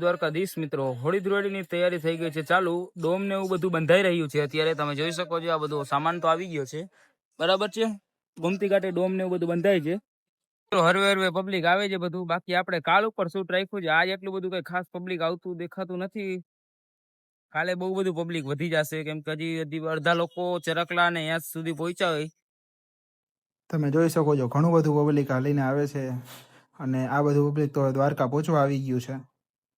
દ્વારકાધીશ મિત્રો, હોળી ધૂળેટીની તૈયારી થઈ ગઈ છે ચાલુ. ડોમ ને એવું બધું બંધાઈ રહ્યું છે અત્યારે. તમે જોઈ શકો છો, આ બધો સામાન તો આવી ગયો છે, બરાબર છે. ગોમતી ઘાટે ડોમ ને એવું બધું બંધાય છે. હરવે હરવે પબ્લિક આવે છે બધું. બાકી આપણે કાલ ઉપર શૂટ રાખ્યું છે. આજ એટલું બધું કઈ ખાસ પબ્લિક આવતું દેખાતું નથી. કાલે બહુ બધું પબ્લિક વધી જશે, કેમ કે હજી અડધા લોકો ચરકલા ને અહીંયા સુધી પહોંચ્યા હોય. તમે જોઈ શકો છો, ઘણું બધું પબ્લિક હાલીને આવે છે અને આ બધું પબ્લિક તો દ્વારકા પહોંચવા આવી ગયું છે.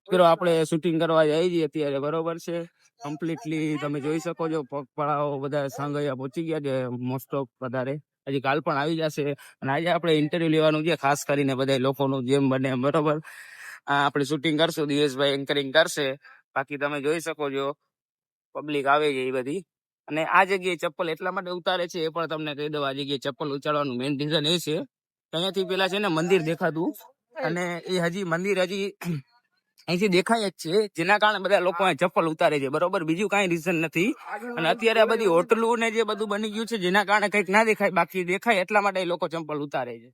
મિત્રો આપણે શૂટિંગ કરવા જઈએ છીએ અત્યારે, બરોબર છે. કમ્પ્લીટલી તમે જોઈ શકો છો, પગપાળાઓ બધા સાંગૈયા પહોંચી ગયા છે મોસ્ટ ઓફ વધારે. હજી કાલ પણ આવી જશે. અને આજે આપણે ઇન્ટરવ્યુ લેવાનું છે, ખાસ કરીને બધા લોકોનું જેમ બને એમ, બરોબર. આપણે શૂટિંગ કરશું, દિવેશભાઈ એન્કરિંગ કરશે. બાકી તમે જોઈ શકો છો પબ્લિક આવે છે એ બધી. અને આ જગ્યાએ ચપ્પલ એટલા માટે ઉતારે છે એ પણ તમને કહી દઉં. આ જગ્યાએ ચપ્પલ ઉતારવાનું મેઇન રીઝન એ છે કે અહીંયાથી પેલા છે ને મંદિર દેખાતું, અને એ હજી મંદિર હજી અહીંથી દેખાય જ છે, જેના કારણે બધા લોકો અહીં ચપ્પલ ઉતારે છે, બરોબર. બીજું કઈ રીઝન નથી. અને અત્યારે આ બધી હોટલું ને જે બધું બની ગયું છે, જેના કારણે કઈક ના દેખાય, બાકી દેખાય એટલા માટે એ લોકો ચપ્પલ ઉતારે છે.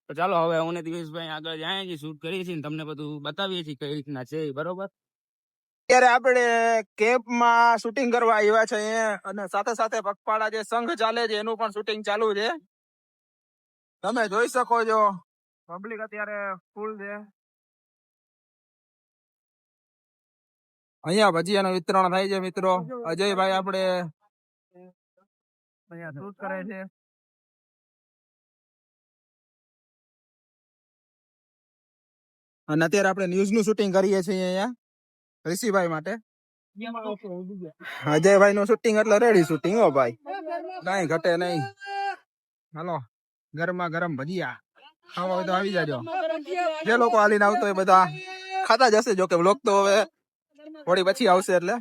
તો ચાલો હવે હું ને દિવેશભાઈ આગળ જાય છીએ, શૂટ કરીએ છીએ, તમને બધું બતાવીએ છીએ કઈ રીતના છે, બરોબર. અત્યારે આપણે કેમ્પમાં શૂટિંગ કરવા આવ્યા છે અને સાથે સાથે પગપાળા જે સંઘ ચાલે છે એનું પણ શૂટિંગ ચાલુ છે. તમે જોઈ શકો છો, પબ્લિક અત્યારે ફૂલ છે. અહીંયા ભજીયાનું વિતરણ થાય છે મિત્રો. અજયભાઈ આપણે અહીંયા શૂટ કરે છે. અને અત્યારે આપણે ન્યૂઝ નું શૂટિંગ કરીએ છીએ અહીંયા ઋષિભાઈ માટે. અજયભાઈ નું શૂટિંગ એટલે રેડી શૂટિંગ હો ભાઈ, કઈ ઘટે નહીં. હાલો, ગરમા ગરમ ભજીયા ખાવા હોય તો આવી જાજો. જે લોકો હાલીને આવતો હોય બધા ખાતા જ હશે. જો કે બ્લોગ તો હવે થોડી પછી આવશે એટલે.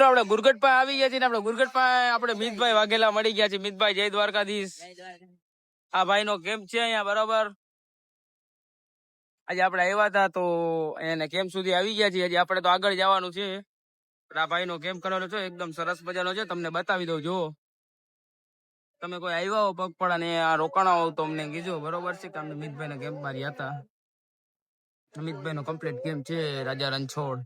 આપણે ગુરગટપા આવી ગયા છીએ ને, આપણે ગુરગટપા આપણે મિતભાઈ વાઘેલા મળી ગયા છે. મિતભાઈ, જય દ્વારકાધીશ. આ ભાઈ નો કેમ્પ છે અહીંયા, બરોબર. આજે આપણે આવ્યા હતા તો એને કેમ્પ સુધી આવી ગયા છીએ. હજી આપણે તો આગળ જવાનું છે. આ ભાઈ નો કેમ્પ કરેલો છે, એકદમ સરસ મજાનો છે. તમને બતાવી દઉં. જો તમે કોઈ આવ્યા હો પગપાળા ને આ રોકાણા હો તો અમને કીધું, બરોબર છે. કે અમને મિતભાઈ ના કેમ્પ માં રહ્યા હતા. મિતભાઈ નો કમ્પ્લીટ કેમ્પ છે રાજા રણછોડ.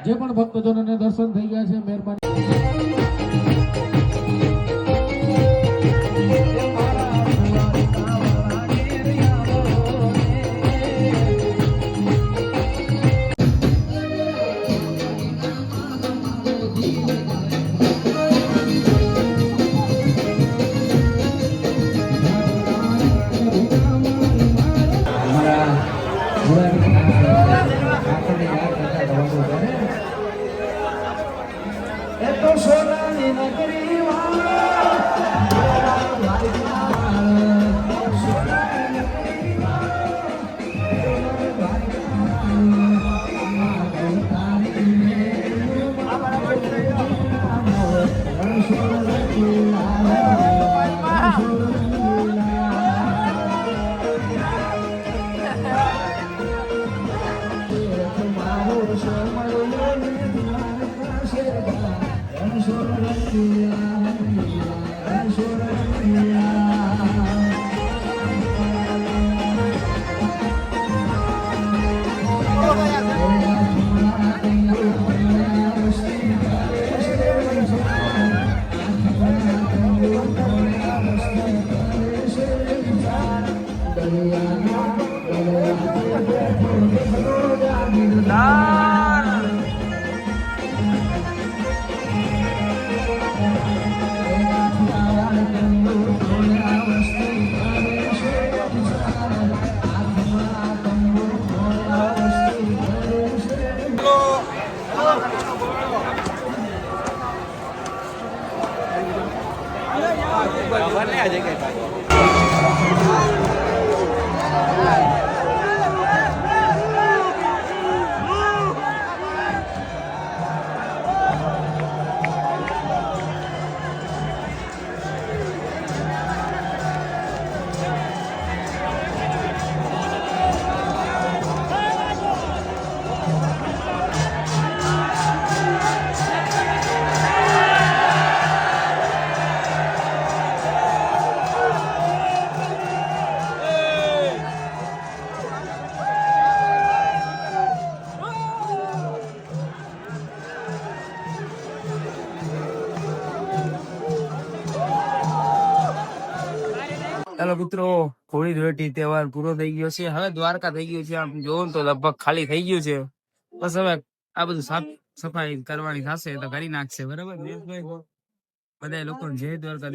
જે પણ ભક્તજનોને દર્શન થઈ ગયા છે, મહેરબાની. Entonces ચાલો મિત્રો, હોળી ધૂળેટી તહેવાર પૂરો થઈ ગયો છે. હવે દ્વારકા થઈ ગયું છે. આમ જોવો ને તો લગભગ ખાલી થઈ ગયું છે. બસ હવે આ બધું સાફ સફાઈ કરવાની થશે તો કરી નાખશે. બરાબર બધા લોકો જય દ્વારકા.